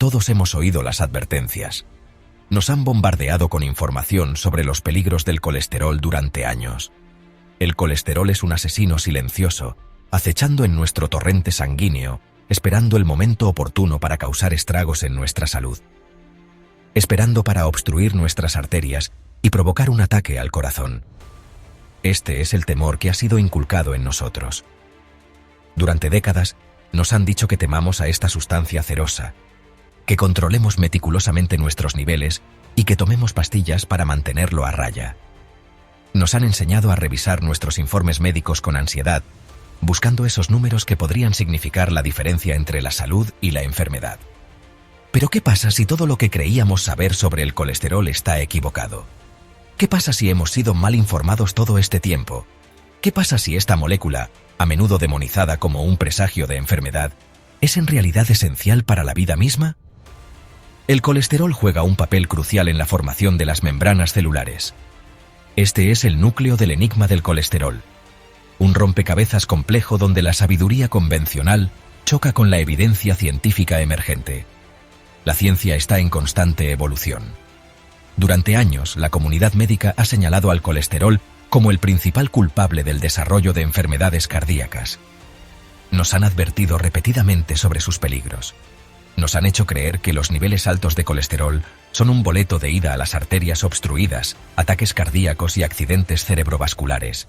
Todos hemos oído las advertencias. Nos han bombardeado con información sobre los peligros del colesterol durante años. El colesterol es un asesino silencioso, acechando en nuestro torrente sanguíneo, esperando el momento oportuno para causar estragos en nuestra salud. Esperando para obstruir nuestras arterias y provocar un ataque al corazón. Este es el temor que ha sido inculcado en nosotros. Durante décadas, nos han dicho que temamos a esta sustancia cerosa, que controlemos meticulosamente nuestros niveles y que tomemos pastillas para mantenerlo a raya. Nos han enseñado a revisar nuestros informes médicos con ansiedad, buscando esos números que podrían significar la diferencia entre la salud y la enfermedad. Pero ¿qué pasa si todo lo que creíamos saber sobre el colesterol está equivocado? ¿Qué pasa si hemos sido mal informados todo este tiempo? ¿Qué pasa si esta molécula, a menudo demonizada como un presagio de enfermedad, es en realidad esencial para la vida misma? El colesterol juega un papel crucial en la formación de las membranas celulares. Este es el núcleo del enigma del colesterol. Un rompecabezas complejo donde la sabiduría convencional choca con la evidencia científica emergente. La ciencia está en constante evolución. Durante años, la comunidad médica ha señalado al colesterol como el principal culpable del desarrollo de enfermedades cardíacas. Nos han advertido repetidamente sobre sus peligros. Nos han hecho creer que los niveles altos de colesterol son un boleto de ida a las arterias obstruidas, ataques cardíacos y accidentes cerebrovasculares.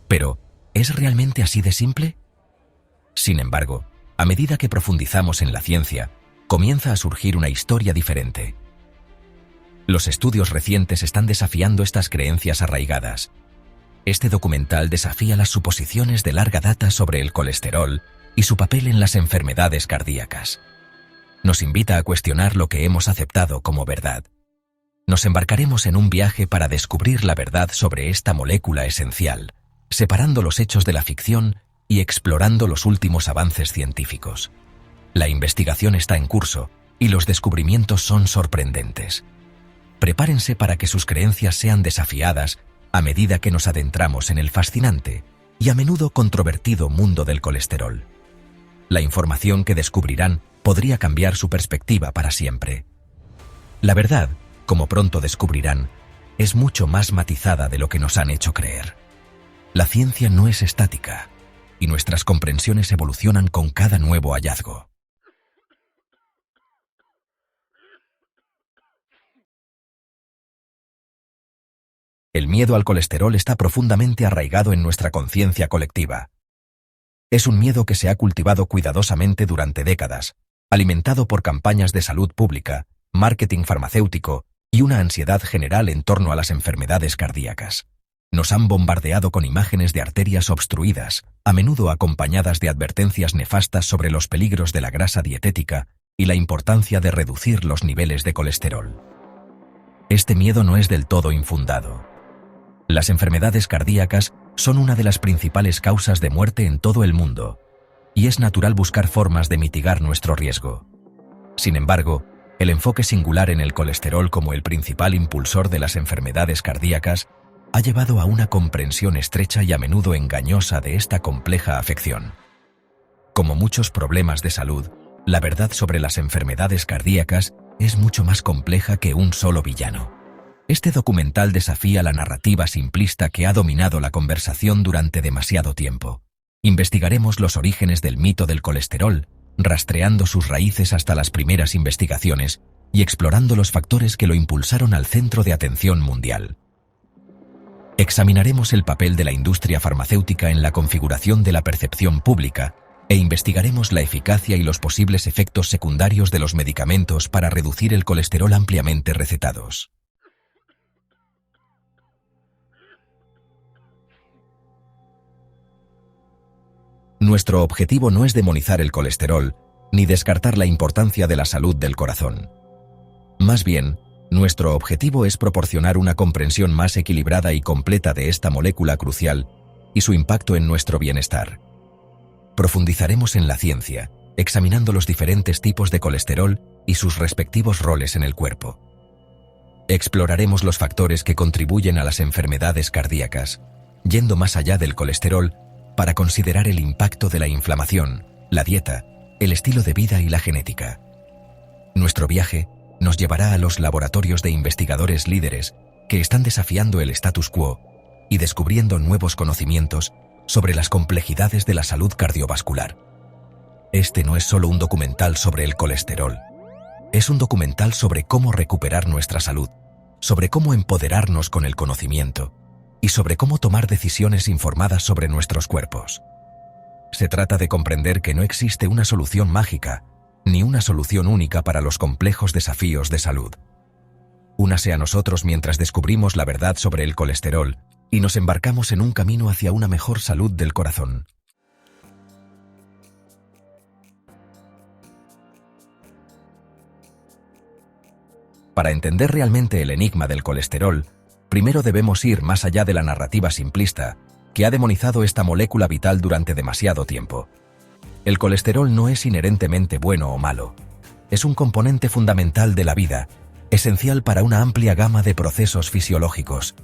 Pero, ¿es realmente así de simple? Sin embargo, a medida que profundizamos en la ciencia, comienza a surgir una historia diferente. Los estudios recientes están desafiando estas creencias arraigadas. Este documental desafía las suposiciones de larga data sobre el colesterol y su papel en las enfermedades cardíacas. Nos invita a cuestionar lo que hemos aceptado como verdad. Nos embarcaremos en un viaje para descubrir la verdad sobre esta molécula esencial, separando los hechos de la ficción y explorando los últimos avances científicos. La investigación está en curso y los descubrimientos son sorprendentes. Prepárense para que sus creencias sean desafiadas a medida que nos adentramos en el fascinante y a menudo controvertido mundo del colesterol. La información que descubrirán podría cambiar su perspectiva para siempre. La verdad, como pronto descubrirán, es mucho más matizada de lo que nos han hecho creer. La ciencia no es estática, y nuestras comprensiones evolucionan con cada nuevo hallazgo. El miedo al colesterol está profundamente arraigado en nuestra conciencia colectiva. Es un miedo que se ha cultivado cuidadosamente durante décadas, alimentado por campañas de salud pública, marketing farmacéutico y una ansiedad general en torno a las enfermedades cardíacas. Nos han bombardeado con imágenes de arterias obstruidas, a menudo acompañadas de advertencias nefastas sobre los peligros de la grasa dietética y la importancia de reducir los niveles de colesterol. Este miedo no es del todo infundado. Las enfermedades cardíacas son una de las principales causas de muerte en todo el mundo, y es natural buscar formas de mitigar nuestro riesgo. Sin embargo, el enfoque singular en el colesterol como el principal impulsor de las enfermedades cardíacas ha llevado a una comprensión estrecha y a menudo engañosa de esta compleja afección. Como muchos problemas de salud, la verdad sobre las enfermedades cardíacas es mucho más compleja que un solo villano. Este documental desafía la narrativa simplista que ha dominado la conversación durante demasiado tiempo. Investigaremos los orígenes del mito del colesterol, rastreando sus raíces hasta las primeras investigaciones y explorando los factores que lo impulsaron al centro de atención mundial. Examinaremos el papel de la industria farmacéutica en la configuración de la percepción pública e investigaremos la eficacia y los posibles efectos secundarios de los medicamentos para reducir el colesterol ampliamente recetados. Nuestro objetivo no es demonizar el colesterol, ni descartar la importancia de la salud del corazón. Más bien, nuestro objetivo es proporcionar una comprensión más equilibrada y completa de esta molécula crucial y su impacto en nuestro bienestar. Profundizaremos en la ciencia, examinando los diferentes tipos de colesterol y sus respectivos roles en el cuerpo. Exploraremos los factores que contribuyen a las enfermedades cardíacas, yendo más allá del colesterol para considerar el impacto de la inflamación, la dieta, el estilo de vida y la genética. Nuestro viaje nos llevará a los laboratorios de investigadores líderes que están desafiando el status quo y descubriendo nuevos conocimientos sobre las complejidades de la salud cardiovascular. Este no es solo un documental sobre el colesterol. Es un documental sobre cómo recuperar nuestra salud, sobre cómo empoderarnos con el conocimiento y sobre cómo tomar decisiones informadas sobre nuestros cuerpos. Se trata de comprender que no existe una solución mágica, ni una solución única para los complejos desafíos de salud. Únase a nosotros mientras descubrimos la verdad sobre el colesterol y nos embarcamos en un camino hacia una mejor salud del corazón. Para entender realmente el enigma del colesterol, primero debemos ir más allá de la narrativa simplista que ha demonizado esta molécula vital durante demasiado tiempo. El colesterol no es inherentemente bueno o malo. Es un componente fundamental de la vida, esencial para una amplia gama de procesos fisiológicos.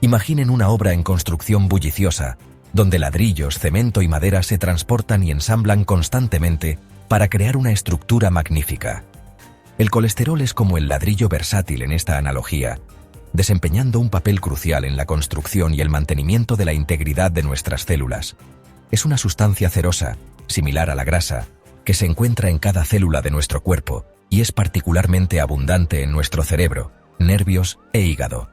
Imaginen una obra en construcción bulliciosa, donde ladrillos, cemento y madera se transportan y ensamblan constantemente para crear una estructura magnífica. El colesterol es como el ladrillo versátil en esta analogía, desempeñando un papel crucial en la construcción y el mantenimiento de la integridad de nuestras células. Es una sustancia cerosa, similar a la grasa, que se encuentra en cada célula de nuestro cuerpo y es particularmente abundante en nuestro cerebro, nervios e hígado.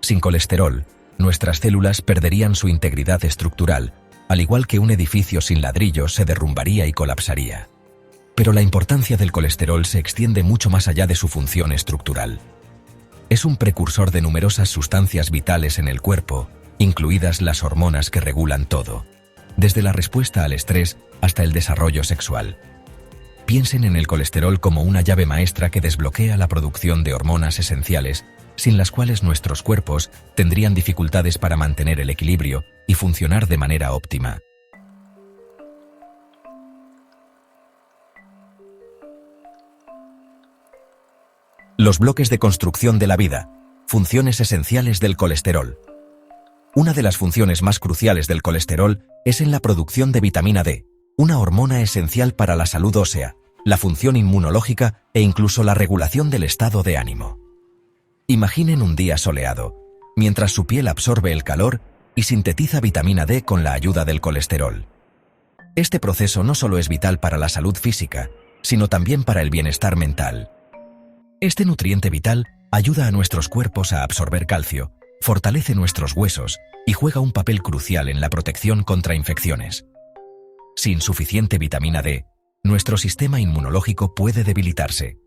Sin colesterol, nuestras células perderían su integridad estructural, al igual que un edificio sin ladrillos se derrumbaría y colapsaría. Pero la importancia del colesterol se extiende mucho más allá de su función estructural. Es un precursor de numerosas sustancias vitales en el cuerpo, incluidas las hormonas que regulan todo, desde la respuesta al estrés hasta el desarrollo sexual. Piensen en el colesterol como una llave maestra que desbloquea la producción de hormonas esenciales, sin las cuales nuestros cuerpos tendrían dificultades para mantener el equilibrio y funcionar de manera óptima. Los bloques de construcción de la vida, funciones esenciales del colesterol. Una de las funciones más cruciales del colesterol es en la producción de vitamina D, una hormona esencial para la salud ósea, la función inmunológica e incluso la regulación del estado de ánimo. Imaginen un día soleado, mientras su piel absorbe el calor y sintetiza vitamina D con la ayuda del colesterol. Este proceso no solo es vital para la salud física, sino también para el bienestar mental. Este nutriente vital ayuda a nuestros cuerpos a absorber calcio, fortalece nuestros huesos y juega un papel crucial en la protección contra infecciones. Sin suficiente vitamina D, nuestro sistema inmunológico puede debilitarse.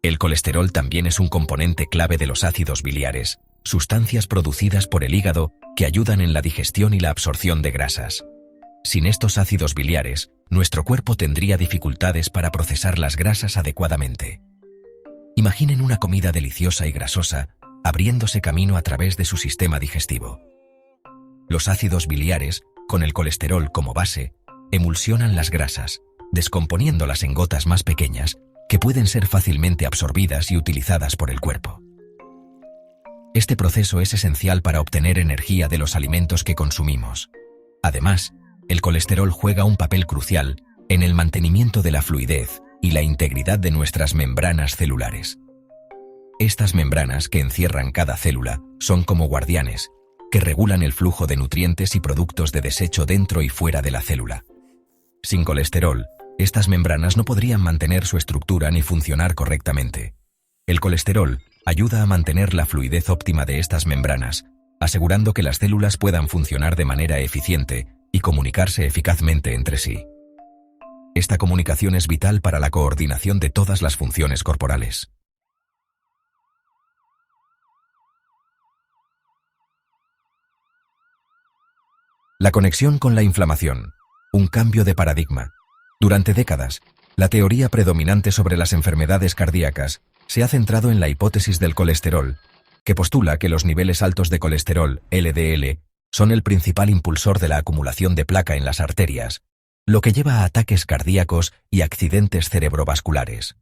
El colesterol también es un componente clave de los ácidos biliares, sustancias producidas por el hígado que ayudan en la digestión y la absorción de grasas. Sin estos ácidos biliares, nuestro cuerpo tendría dificultades para procesar las grasas adecuadamente. Imaginen una comida deliciosa y grasosa abriéndose camino a través de su sistema digestivo. Los ácidos biliares, con el colesterol como base, emulsionan las grasas, descomponiéndolas en gotas más pequeñas que pueden ser fácilmente absorbidas y utilizadas por el cuerpo. Este proceso es esencial para obtener energía de los alimentos que consumimos. Además, el colesterol juega un papel crucial en el mantenimiento de la fluidez y la integridad de nuestras membranas celulares. Estas membranas que encierran cada célula son como guardianes, que regulan el flujo de nutrientes y productos de desecho dentro y fuera de la célula. Sin colesterol, estas membranas no podrían mantener su estructura ni funcionar correctamente. El colesterol ayuda a mantener la fluidez óptima de estas membranas, asegurando que las células puedan funcionar de manera eficiente y comunicarse eficazmente entre sí. Esta comunicación es vital para la coordinación de todas las funciones corporales. La conexión con la inflamación, un cambio de paradigma. Durante décadas, la teoría predominante sobre las enfermedades cardíacas se ha centrado en la hipótesis del colesterol, que postula que los niveles altos de colesterol, LDL, son el principal impulsor de la acumulación de placa en las arterias, lo que lleva a ataques cardíacos y accidentes cerebrovasculares.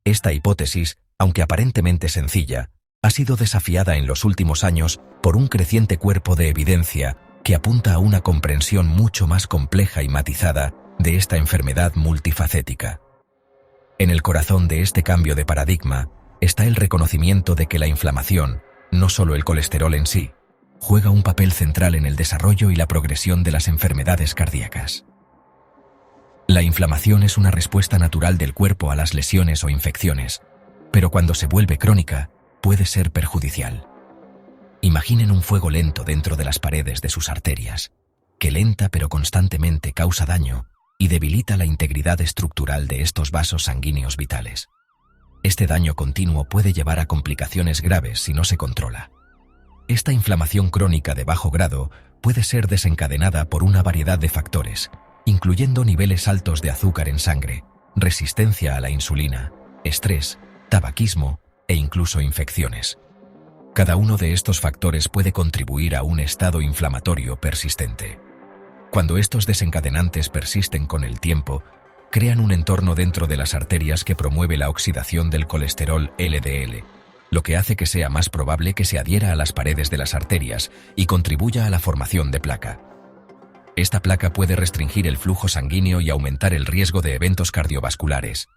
Esta hipótesis, aunque aparentemente sencilla, ha sido desafiada en los últimos años por un creciente cuerpo de evidencia que apunta a una comprensión mucho más compleja y matizada de esta enfermedad multifacética. En el corazón de este cambio de paradigma está el reconocimiento de que la inflamación, no solo el colesterol en sí, juega un papel central en el desarrollo y la progresión de las enfermedades cardíacas. La inflamación es una respuesta natural del cuerpo a las lesiones o infecciones, pero cuando se vuelve crónica, puede ser perjudicial. Imaginen un fuego lento dentro de las paredes de sus arterias, que lenta pero constantemente causa daño y debilita la integridad estructural de estos vasos sanguíneos vitales. Este daño continuo puede llevar a complicaciones graves si no se controla. Esta inflamación crónica de bajo grado puede ser desencadenada por una variedad de factores, incluyendo niveles altos de azúcar en sangre, resistencia a la insulina, estrés, tabaquismo e incluso infecciones. Cada uno de estos factores puede contribuir a un estado inflamatorio persistente. Cuando estos desencadenantes persisten con el tiempo, crean un entorno dentro de las arterias que promueve la oxidación del colesterol LDL, lo que hace que sea más probable que se adhiera a las paredes de las arterias y contribuya a la formación de placa. Esta placa puede restringir el flujo sanguíneo y aumentar el riesgo de eventos cardiovasculares.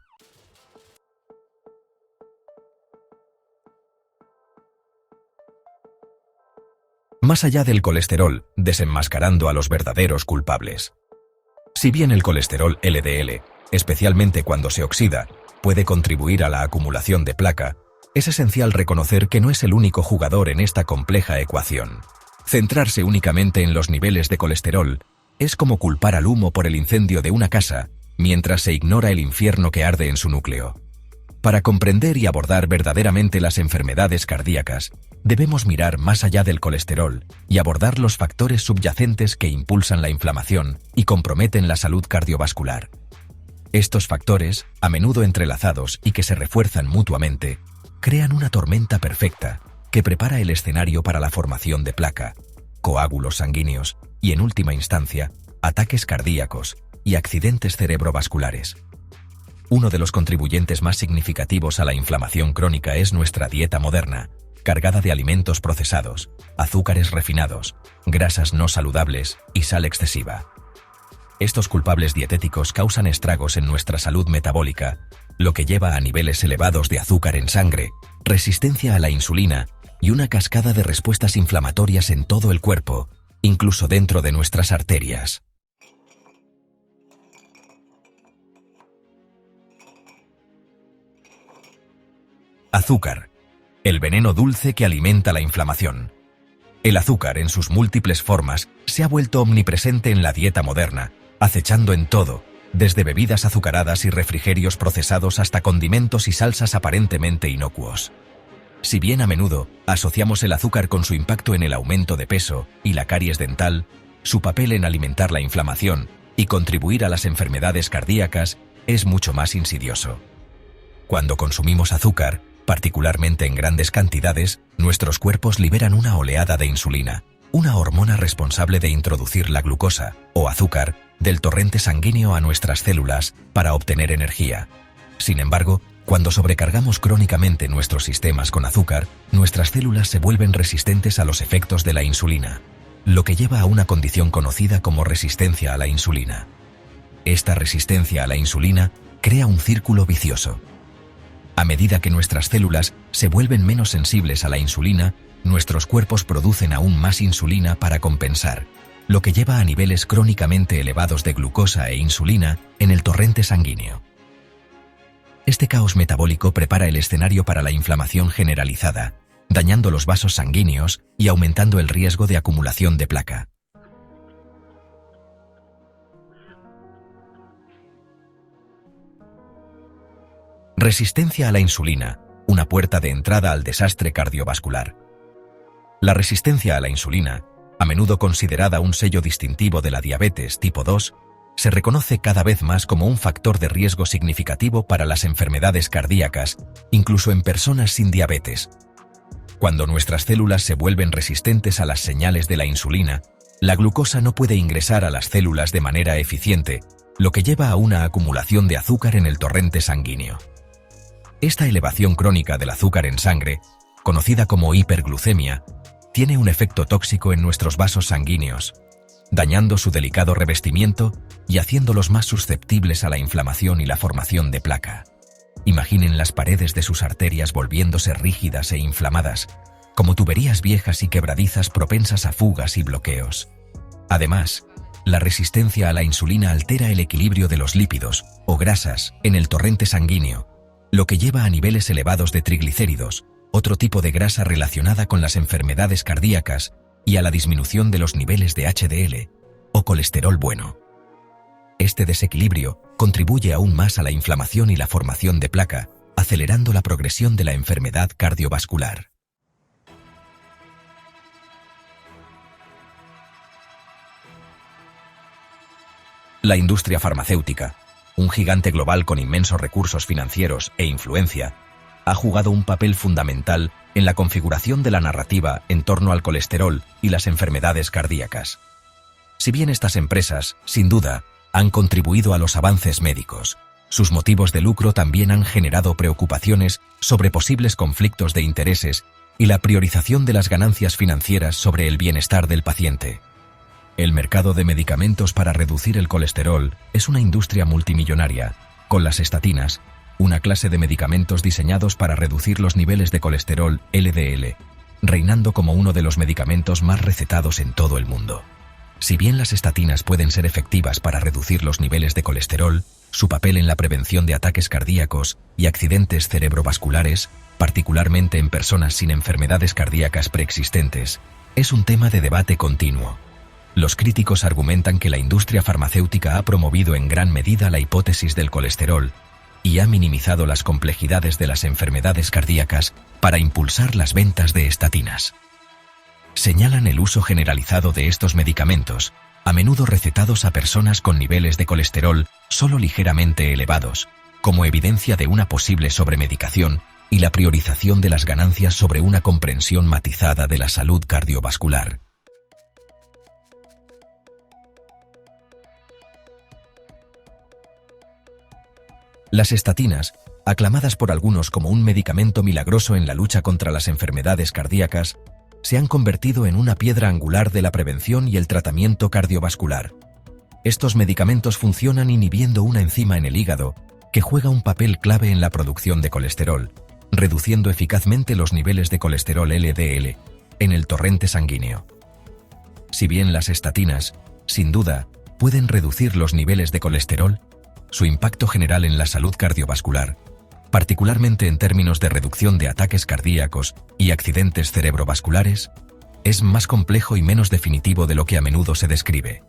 Más allá del colesterol, desenmascarando a los verdaderos culpables. Si bien el colesterol LDL, especialmente cuando se oxida, puede contribuir a la acumulación de placa, es esencial reconocer que no es el único jugador en esta compleja ecuación. Centrarse únicamente en los niveles de colesterol es como culpar al humo por el incendio de una casa, mientras se ignora el infierno que arde en su núcleo. Para comprender y abordar verdaderamente las enfermedades cardíacas, debemos mirar más allá del colesterol y abordar los factores subyacentes que impulsan la inflamación y comprometen la salud cardiovascular. Estos factores, a menudo entrelazados y que se refuerzan mutuamente, crean una tormenta perfecta que prepara el escenario para la formación de placa, coágulos sanguíneos y, en última instancia, ataques cardíacos y accidentes cerebrovasculares. Uno de los contribuyentes más significativos a la inflamación crónica es nuestra dieta moderna, cargada de alimentos procesados, azúcares refinados, grasas no saludables y sal excesiva. Estos culpables dietéticos causan estragos en nuestra salud metabólica, lo que lleva a niveles elevados de azúcar en sangre, resistencia a la insulina y una cascada de respuestas inflamatorias en todo el cuerpo, incluso dentro de nuestras arterias. Azúcar, el veneno dulce que alimenta la inflamación. El azúcar, en sus múltiples formas, se ha vuelto omnipresente en la dieta moderna, acechando en todo, desde bebidas azucaradas y refrigerios procesados hasta condimentos y salsas aparentemente inocuos. Si bien a menudo asociamos el azúcar con su impacto en el aumento de peso y la caries dental, su papel en alimentar la inflamación y contribuir a las enfermedades cardíacas es mucho más insidioso. Cuando consumimos azúcar, particularmente en grandes cantidades, nuestros cuerpos liberan una oleada de insulina, una hormona responsable de introducir la glucosa, o azúcar, del torrente sanguíneo a nuestras células para obtener energía. Sin embargo, cuando sobrecargamos crónicamente nuestros sistemas con azúcar, nuestras células se vuelven resistentes a los efectos de la insulina, lo que lleva a una condición conocida como resistencia a la insulina. Esta resistencia a la insulina crea un círculo vicioso. A medida que nuestras células se vuelven menos sensibles a la insulina, nuestros cuerpos producen aún más insulina para compensar, lo que lleva a niveles crónicamente elevados de glucosa e insulina en el torrente sanguíneo. Este caos metabólico prepara el escenario para la inflamación generalizada, dañando los vasos sanguíneos y aumentando el riesgo de acumulación de placa. Resistencia a la insulina, una puerta de entrada al desastre cardiovascular. La resistencia a la insulina, a menudo considerada un sello distintivo de la diabetes tipo 2, se reconoce cada vez más como un factor de riesgo significativo para las enfermedades cardíacas, incluso en personas sin diabetes. Cuando nuestras células se vuelven resistentes a las señales de la insulina, la glucosa no puede ingresar a las células de manera eficiente, lo que lleva a una acumulación de azúcar en el torrente sanguíneo. Esta elevación crónica del azúcar en sangre, conocida como hiperglucemia, tiene un efecto tóxico en nuestros vasos sanguíneos, dañando su delicado revestimiento y haciéndolos más susceptibles a la inflamación y la formación de placa. Imaginen las paredes de sus arterias volviéndose rígidas e inflamadas, como tuberías viejas y quebradizas propensas a fugas y bloqueos. Además, la resistencia a la insulina altera el equilibrio de los lípidos, o grasas, en el torrente sanguíneo, lo que lleva a niveles elevados de triglicéridos, otro tipo de grasa relacionada con las enfermedades cardíacas, y a la disminución de los niveles de HDL, o colesterol bueno. Este desequilibrio contribuye aún más a la inflamación y la formación de placa, acelerando la progresión de la enfermedad cardiovascular. La industria farmacéutica, un gigante global con inmensos recursos financieros e influencia, ha jugado un papel fundamental en la configuración de la narrativa en torno al colesterol y las enfermedades cardíacas. Si bien estas empresas, sin duda, han contribuido a los avances médicos, sus motivos de lucro también han generado preocupaciones sobre posibles conflictos de intereses y la priorización de las ganancias financieras sobre el bienestar del paciente. El mercado de medicamentos para reducir el colesterol es una industria multimillonaria, con las estatinas, una clase de medicamentos diseñados para reducir los niveles de colesterol LDL, reinando como uno de los medicamentos más recetados en todo el mundo. Si bien las estatinas pueden ser efectivas para reducir los niveles de colesterol, su papel en la prevención de ataques cardíacos y accidentes cerebrovasculares, particularmente en personas sin enfermedades cardíacas preexistentes, es un tema de debate continuo. Los críticos argumentan que la industria farmacéutica ha promovido en gran medida la hipótesis del colesterol y ha minimizado las complejidades de las enfermedades cardíacas para impulsar las ventas de estatinas. Señalan el uso generalizado de estos medicamentos, a menudo recetados a personas con niveles de colesterol solo ligeramente elevados, como evidencia de una posible sobremedicación y la priorización de las ganancias sobre una comprensión matizada de la salud cardiovascular. Las estatinas, aclamadas por algunos como un medicamento milagroso en la lucha contra las enfermedades cardíacas, se han convertido en una piedra angular de la prevención y el tratamiento cardiovascular. Estos medicamentos funcionan inhibiendo una enzima en el hígado que juega un papel clave en la producción de colesterol, reduciendo eficazmente los niveles de colesterol LDL en el torrente sanguíneo. Si bien las estatinas, sin duda, pueden reducir los niveles de colesterol, su impacto general en la salud cardiovascular, particularmente en términos de reducción de ataques cardíacos y accidentes cerebrovasculares, es más complejo y menos definitivo de lo que a menudo se describe.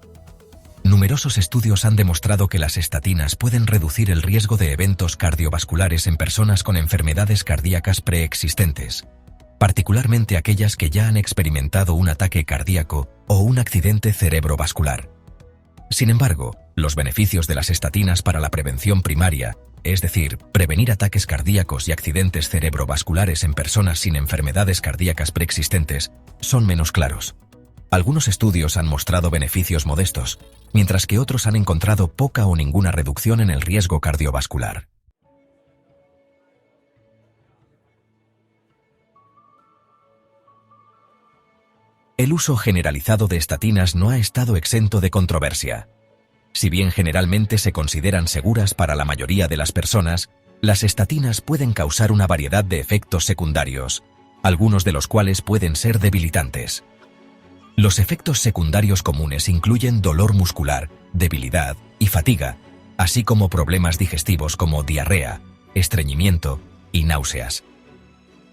Numerosos estudios han demostrado que las estatinas pueden reducir el riesgo de eventos cardiovasculares en personas con enfermedades cardíacas preexistentes, particularmente aquellas que ya han experimentado un ataque cardíaco o un accidente cerebrovascular. Sin embargo, los beneficios de las estatinas para la prevención primaria, es decir, prevenir ataques cardíacos y accidentes cerebrovasculares en personas sin enfermedades cardíacas preexistentes, son menos claros. Algunos estudios han mostrado beneficios modestos, mientras que otros han encontrado poca o ninguna reducción en el riesgo cardiovascular. El uso generalizado de estatinas no ha estado exento de controversia. Si bien generalmente se consideran seguras para la mayoría de las personas, las estatinas pueden causar una variedad de efectos secundarios, algunos de los cuales pueden ser debilitantes. Los efectos secundarios comunes incluyen dolor muscular, debilidad y fatiga, así como problemas digestivos como diarrea, estreñimiento y náuseas.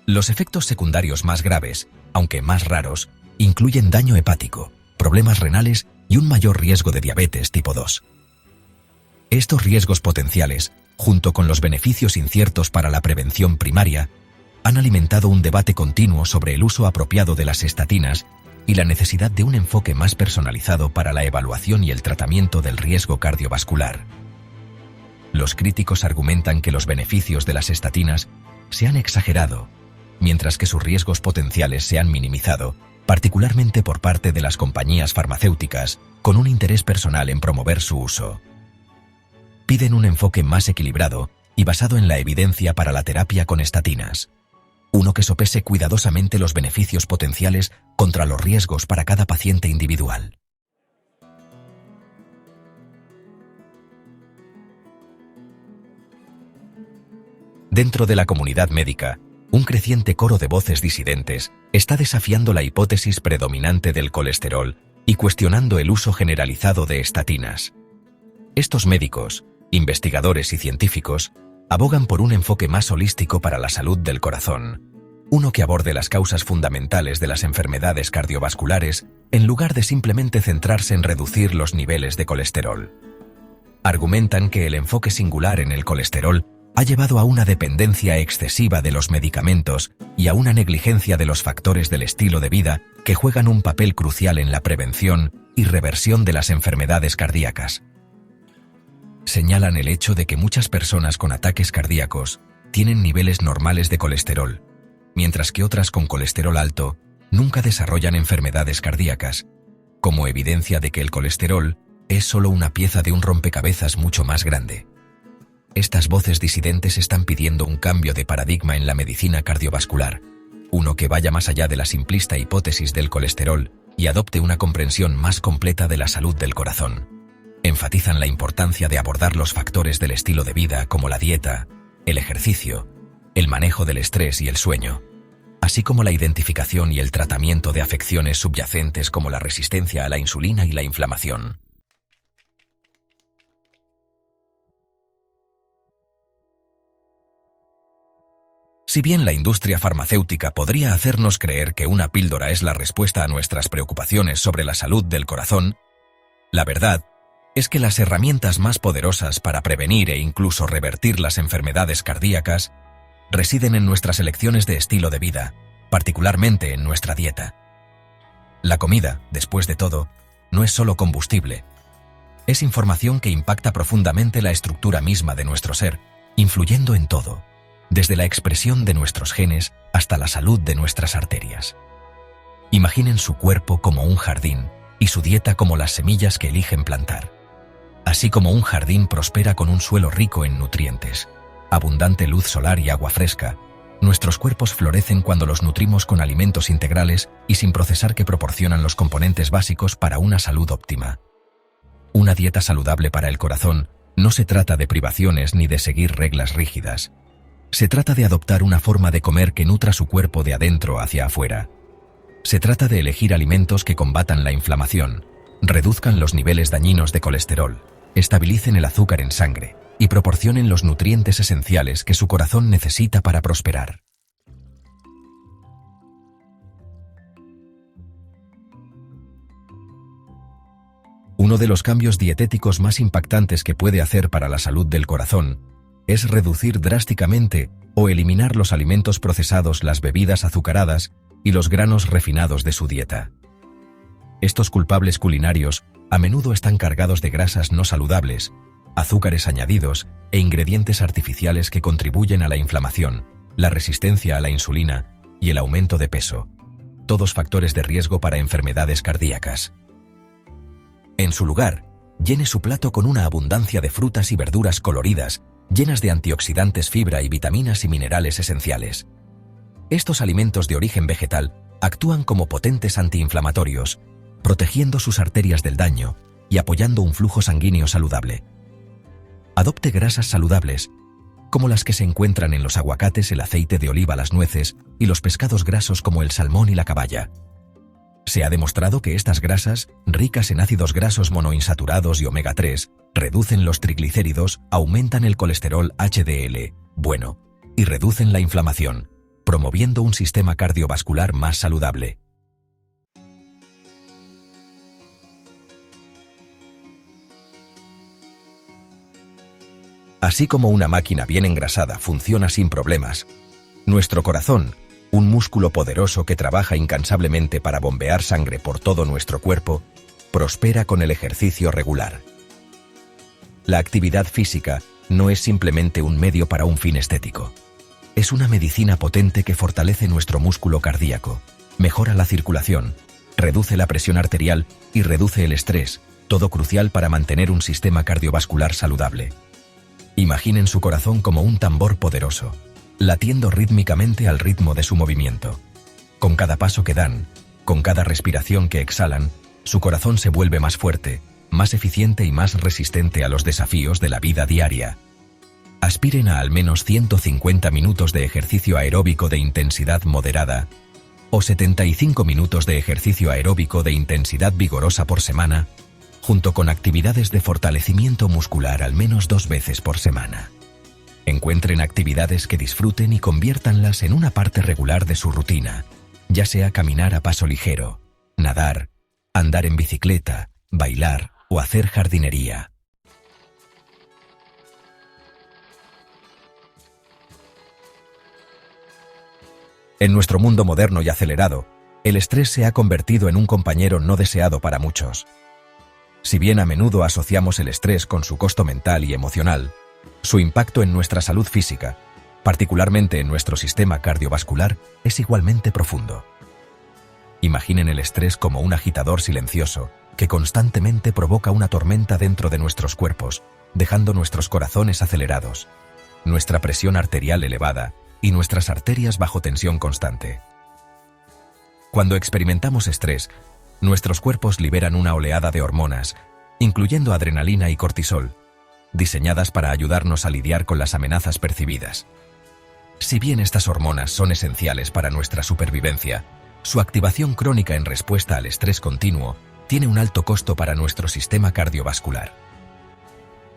Los efectos secundarios más graves, aunque más raros, incluyen daño hepático, problemas renales y un mayor riesgo de diabetes tipo 2. Estos riesgos potenciales, junto con los beneficios inciertos para la prevención primaria, han alimentado un debate continuo sobre el uso apropiado de las estatinas y la necesidad de un enfoque más personalizado para la evaluación y el tratamiento del riesgo cardiovascular. Los críticos argumentan que los beneficios de las estatinas se han exagerado, mientras que sus riesgos potenciales se han minimizado, particularmente por parte de las compañías farmacéuticas, con un interés personal en promover su uso. Piden un enfoque más equilibrado y basado en la evidencia para la terapia con estatinas. Uno que sopese cuidadosamente los beneficios potenciales contra los riesgos para cada paciente individual. Dentro de la comunidad médica, un creciente coro de voces disidentes está desafiando la hipótesis predominante del colesterol y cuestionando el uso generalizado de estatinas. Estos médicos, investigadores y científicos abogan por un enfoque más holístico para la salud del corazón, uno que aborde las causas fundamentales de las enfermedades cardiovasculares en lugar de simplemente centrarse en reducir los niveles de colesterol. Argumentan que el enfoque singular en el colesterol ha llevado a una dependencia excesiva de los medicamentos y a una negligencia de los factores del estilo de vida que juegan un papel crucial en la prevención y reversión de las enfermedades cardíacas. Señalan el hecho de que muchas personas con ataques cardíacos tienen niveles normales de colesterol, mientras que otras con colesterol alto nunca desarrollan enfermedades cardíacas, como evidencia de que el colesterol es solo una pieza de un rompecabezas mucho más grande. Estas voces disidentes están pidiendo un cambio de paradigma en la medicina cardiovascular, uno que vaya más allá de la simplista hipótesis del colesterol y adopte una comprensión más completa de la salud del corazón. Enfatizan la importancia de abordar los factores del estilo de vida como la dieta, el ejercicio, el manejo del estrés y el sueño, así como la identificación y el tratamiento de afecciones subyacentes como la resistencia a la insulina y la inflamación. Si bien la industria farmacéutica podría hacernos creer que una píldora es la respuesta a nuestras preocupaciones sobre la salud del corazón, la verdad es que las herramientas más poderosas para prevenir e incluso revertir las enfermedades cardíacas residen en nuestras elecciones de estilo de vida, particularmente en nuestra dieta. La comida, después de todo, no es solo combustible. Es información que impacta profundamente la estructura misma de nuestro ser, influyendo en todo, desde la expresión de nuestros genes hasta la salud de nuestras arterias. Imaginen su cuerpo como un jardín y su dieta como las semillas que eligen plantar. Así como un jardín prospera con un suelo rico en nutrientes, abundante luz solar y agua fresca, nuestros cuerpos florecen cuando los nutrimos con alimentos integrales y sin procesar que proporcionan los componentes básicos para una salud óptima. Una dieta saludable para el corazón no se trata de privaciones ni de seguir reglas rígidas. Se trata de adoptar una forma de comer que nutra su cuerpo de adentro hacia afuera. Se trata de elegir alimentos que combatan la inflamación, reduzcan los niveles dañinos de colesterol, estabilicen el azúcar en sangre y proporcionen los nutrientes esenciales que su corazón necesita para prosperar. Uno de los cambios dietéticos más impactantes que puede hacer para la salud del corazón es reducir drásticamente o eliminar los alimentos procesados, las bebidas azucaradas y los granos refinados de su dieta. Estos culpables culinarios a menudo están cargados de grasas no saludables, azúcares añadidos e ingredientes artificiales que contribuyen a la inflamación, la resistencia a la insulina y el aumento de peso, todos factores de riesgo para enfermedades cardíacas. En su lugar, llene su plato con una abundancia de frutas y verduras coloridas, llenas de antioxidantes, fibra y vitaminas y minerales esenciales. Estos alimentos de origen vegetal actúan como potentes antiinflamatorios, protegiendo sus arterias del daño y apoyando un flujo sanguíneo saludable. Adopte grasas saludables, como las que se encuentran en los aguacates, el aceite de oliva, las nueces y los pescados grasos como el salmón y la caballa. Se ha demostrado que estas grasas, ricas en ácidos grasos monoinsaturados y omega 3, reducen los triglicéridos, aumentan el colesterol HDL, bueno, y reducen la inflamación, promoviendo un sistema cardiovascular más saludable. Así como una máquina bien engrasada funciona sin problemas, nuestro corazón, un músculo poderoso que trabaja incansablemente para bombear sangre por todo nuestro cuerpo, prospera con el ejercicio regular. La actividad física no es simplemente un medio para un fin estético. Es una medicina potente que fortalece nuestro músculo cardíaco, mejora la circulación, reduce la presión arterial y reduce el estrés, todo crucial para mantener un sistema cardiovascular saludable. Imaginen su corazón como un tambor poderoso, latiendo rítmicamente al ritmo de su movimiento. Con cada paso que dan, con cada respiración que exhalan, su corazón se vuelve más fuerte, más eficiente y más resistente a los desafíos de la vida diaria. Aspiren a al menos 150 minutos de ejercicio aeróbico de intensidad moderada o 75 minutos de ejercicio aeróbico de intensidad vigorosa por semana, junto con actividades de fortalecimiento muscular al menos 2 veces por semana. Encuentren actividades que disfruten y conviértanlas en una parte regular de su rutina, ya sea caminar a paso ligero, nadar, andar en bicicleta, bailar o hacer jardinería. En nuestro mundo moderno y acelerado, el estrés se ha convertido en un compañero no deseado para muchos. Si bien a menudo asociamos el estrés con su costo mental y emocional, su impacto en nuestra salud física, particularmente en nuestro sistema cardiovascular, es igualmente profundo. Imaginen el estrés como un agitador silencioso que constantemente provoca una tormenta dentro de nuestros cuerpos, dejando nuestros corazones acelerados, nuestra presión arterial elevada y nuestras arterias bajo tensión constante. Cuando experimentamos estrés, nuestros cuerpos liberan una oleada de hormonas, incluyendo adrenalina y cortisol, diseñadas para ayudarnos a lidiar con las amenazas percibidas. Si bien estas hormonas son esenciales para nuestra supervivencia, su activación crónica en respuesta al estrés continuo tiene un alto costo para nuestro sistema cardiovascular.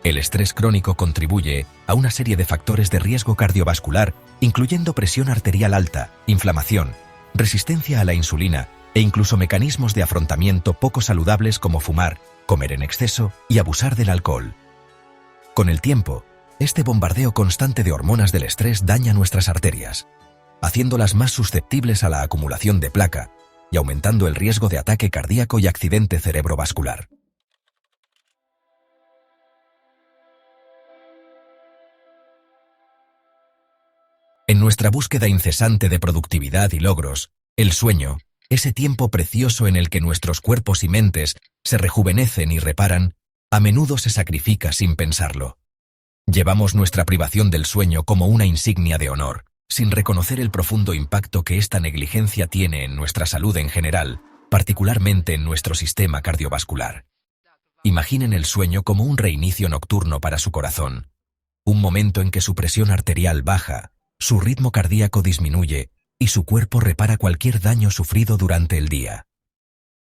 El estrés crónico contribuye a una serie de factores de riesgo cardiovascular, incluyendo presión arterial alta, inflamación, resistencia a la insulina e incluso mecanismos de afrontamiento poco saludables como fumar, comer en exceso y abusar del alcohol. Con el tiempo, este bombardeo constante de hormonas del estrés daña nuestras arterias, haciéndolas más susceptibles a la acumulación de placa y aumentando el riesgo de ataque cardíaco y accidente cerebrovascular. En nuestra búsqueda incesante de productividad y logros, el sueño, ese tiempo precioso en el que nuestros cuerpos y mentes se rejuvenecen y reparan, a menudo se sacrifica sin pensarlo. Llevamos nuestra privación del sueño como una insignia de honor, sin reconocer el profundo impacto que esta negligencia tiene en nuestra salud en general, particularmente en nuestro sistema cardiovascular. Imaginen el sueño como un reinicio nocturno para su corazón, un momento en que su presión arterial baja, su ritmo cardíaco disminuye y su cuerpo repara cualquier daño sufrido durante el día.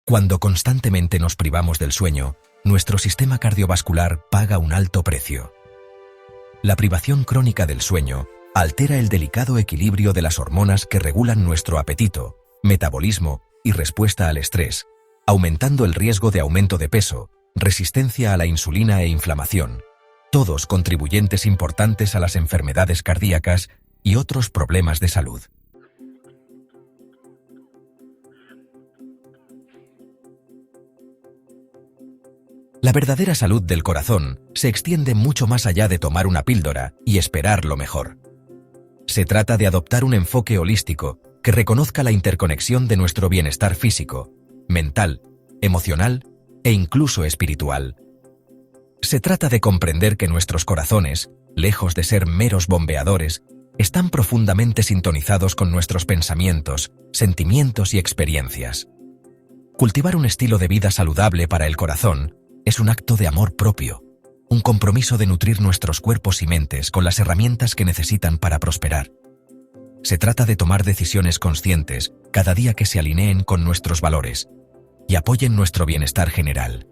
Cuando constantemente nos privamos del sueño, nuestro sistema cardiovascular paga un alto precio. La privación crónica del sueño altera el delicado equilibrio de las hormonas que regulan nuestro apetito, metabolismo y respuesta al estrés, aumentando el riesgo de aumento de peso, resistencia a la insulina e inflamación, todos contribuyentes importantes a las enfermedades cardíacas y otros problemas de salud. La verdadera salud del corazón se extiende mucho más allá de tomar una píldora y esperar lo mejor. Se trata de adoptar un enfoque holístico que reconozca la interconexión de nuestro bienestar físico, mental, emocional e incluso espiritual. Se trata de comprender que nuestros corazones, lejos de ser meros bombeadores, están profundamente sintonizados con nuestros pensamientos, sentimientos y experiencias. Cultivar un estilo de vida saludable para el corazón es un acto de amor propio, un compromiso de nutrir nuestros cuerpos y mentes con las herramientas que necesitan para prosperar. Se trata de tomar decisiones conscientes cada día que se alineen con nuestros valores y apoyen nuestro bienestar general.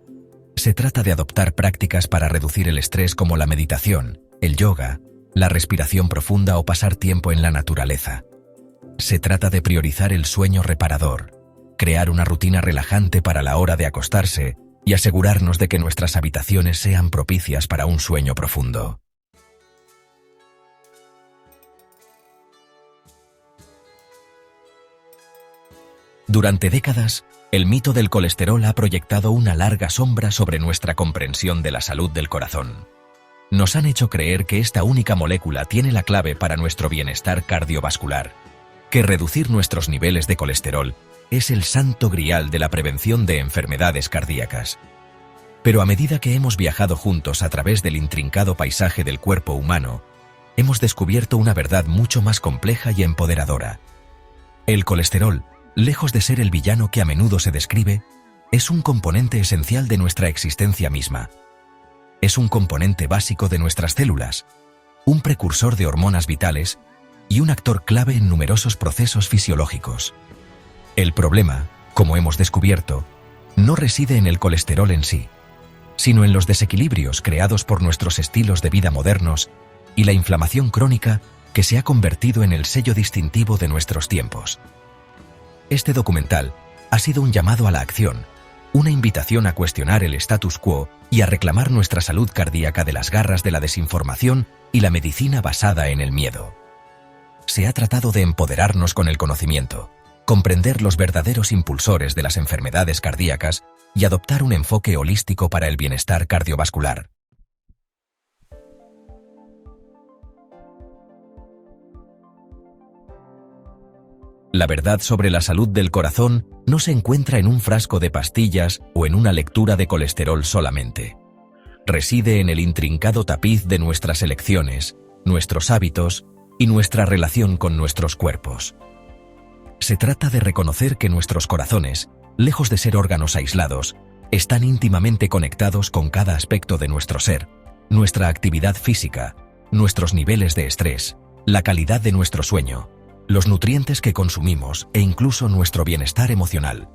Se trata de adoptar prácticas para reducir el estrés como la meditación, el yoga, la respiración profunda o pasar tiempo en la naturaleza. Se trata de priorizar el sueño reparador, crear una rutina relajante para la hora de acostarse y asegurarnos de que nuestras habitaciones sean propicias para un sueño profundo. Durante décadas, el mito del colesterol ha proyectado una larga sombra sobre nuestra comprensión de la salud del corazón. Nos han hecho creer que esta única molécula tiene la clave para nuestro bienestar cardiovascular, que reducir nuestros niveles de colesterol es el santo grial de la prevención de enfermedades cardíacas. Pero a medida que hemos viajado juntos a través del intrincado paisaje del cuerpo humano, hemos descubierto una verdad mucho más compleja y empoderadora. El colesterol, lejos de ser el villano que a menudo se describe, es un componente esencial de nuestra existencia misma. Es un componente básico de nuestras células, un precursor de hormonas vitales y un actor clave en numerosos procesos fisiológicos. El problema, como hemos descubierto, no reside en el colesterol en sí, sino en los desequilibrios creados por nuestros estilos de vida modernos y la inflamación crónica que se ha convertido en el sello distintivo de nuestros tiempos. Este documental ha sido un llamado a la acción, una invitación a cuestionar el status quo y a reclamar nuestra salud cardíaca de las garras de la desinformación y la medicina basada en el miedo. Se ha tratado de empoderarnos con el conocimiento, comprender los verdaderos impulsores de las enfermedades cardíacas y adoptar un enfoque holístico para el bienestar cardiovascular. La verdad sobre la salud del corazón no se encuentra en un frasco de pastillas o en una lectura de colesterol solamente. Reside en el intrincado tapiz de nuestras elecciones, nuestros hábitos y nuestra relación con nuestros cuerpos. Se trata de reconocer que nuestros corazones, lejos de ser órganos aislados, están íntimamente conectados con cada aspecto de nuestro ser, nuestra actividad física, nuestros niveles de estrés, la calidad de nuestro sueño, los nutrientes que consumimos e incluso nuestro bienestar emocional.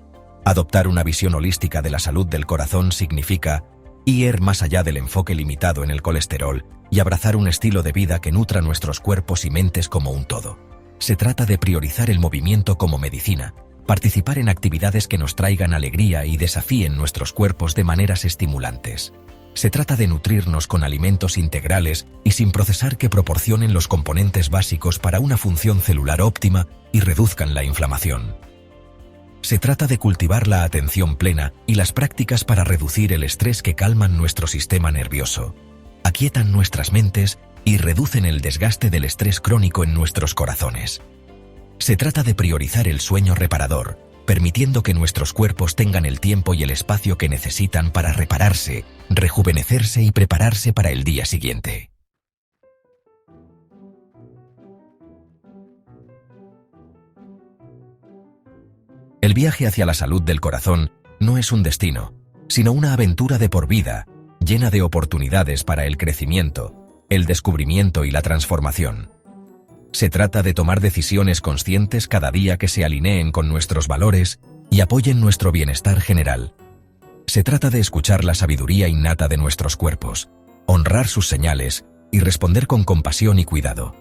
Adoptar una visión holística de la salud del corazón significa ir más allá del enfoque limitado en el colesterol y abrazar un estilo de vida que nutra nuestros cuerpos y mentes como un todo. Se trata de priorizar el movimiento como medicina, participar en actividades que nos traigan alegría y desafíen nuestros cuerpos de maneras estimulantes. Se trata de nutrirnos con alimentos integrales y sin procesar que proporcionen los componentes básicos para una función celular óptima y reduzcan la inflamación. Se trata de cultivar la atención plena y las prácticas para reducir el estrés que calman nuestro sistema nervioso, aquietan nuestras mentes y reducen el desgaste del estrés crónico en nuestros corazones. Se trata de priorizar el sueño reparador, permitiendo que nuestros cuerpos tengan el tiempo y el espacio que necesitan para repararse, rejuvenecerse y prepararse para el día siguiente. El viaje hacia la salud del corazón no es un destino, sino una aventura de por vida, llena de oportunidades para el crecimiento, el descubrimiento y la transformación. Se trata de tomar decisiones conscientes cada día que se alineen con nuestros valores y apoyen nuestro bienestar general. Se trata de escuchar la sabiduría innata de nuestros cuerpos, honrar sus señales y responder con compasión y cuidado.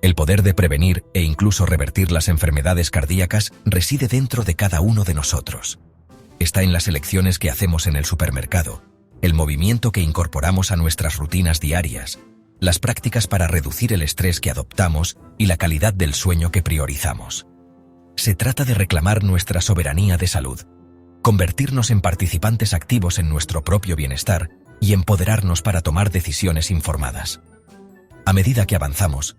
El poder de prevenir e incluso revertir las enfermedades cardíacas reside dentro de cada uno de nosotros. Está en las elecciones que hacemos en el supermercado, el movimiento que incorporamos a nuestras rutinas diarias, las prácticas para reducir el estrés que adoptamos y la calidad del sueño que priorizamos. Se trata de reclamar nuestra soberanía de salud, convertirnos en participantes activos en nuestro propio bienestar y empoderarnos para tomar decisiones informadas. A medida que avanzamos,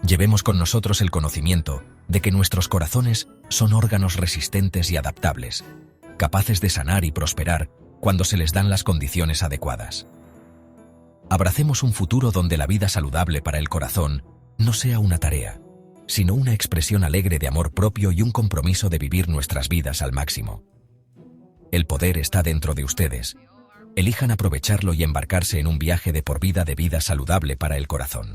llevemos con nosotros el conocimiento de que nuestros corazones son órganos resistentes y adaptables, capaces de sanar y prosperar cuando se les dan las condiciones adecuadas. Abracemos un futuro donde la vida saludable para el corazón no sea una tarea, sino una expresión alegre de amor propio y un compromiso de vivir nuestras vidas al máximo. El poder está dentro de ustedes. Elijan aprovecharlo y embarcarse en un viaje de por vida saludable para el corazón.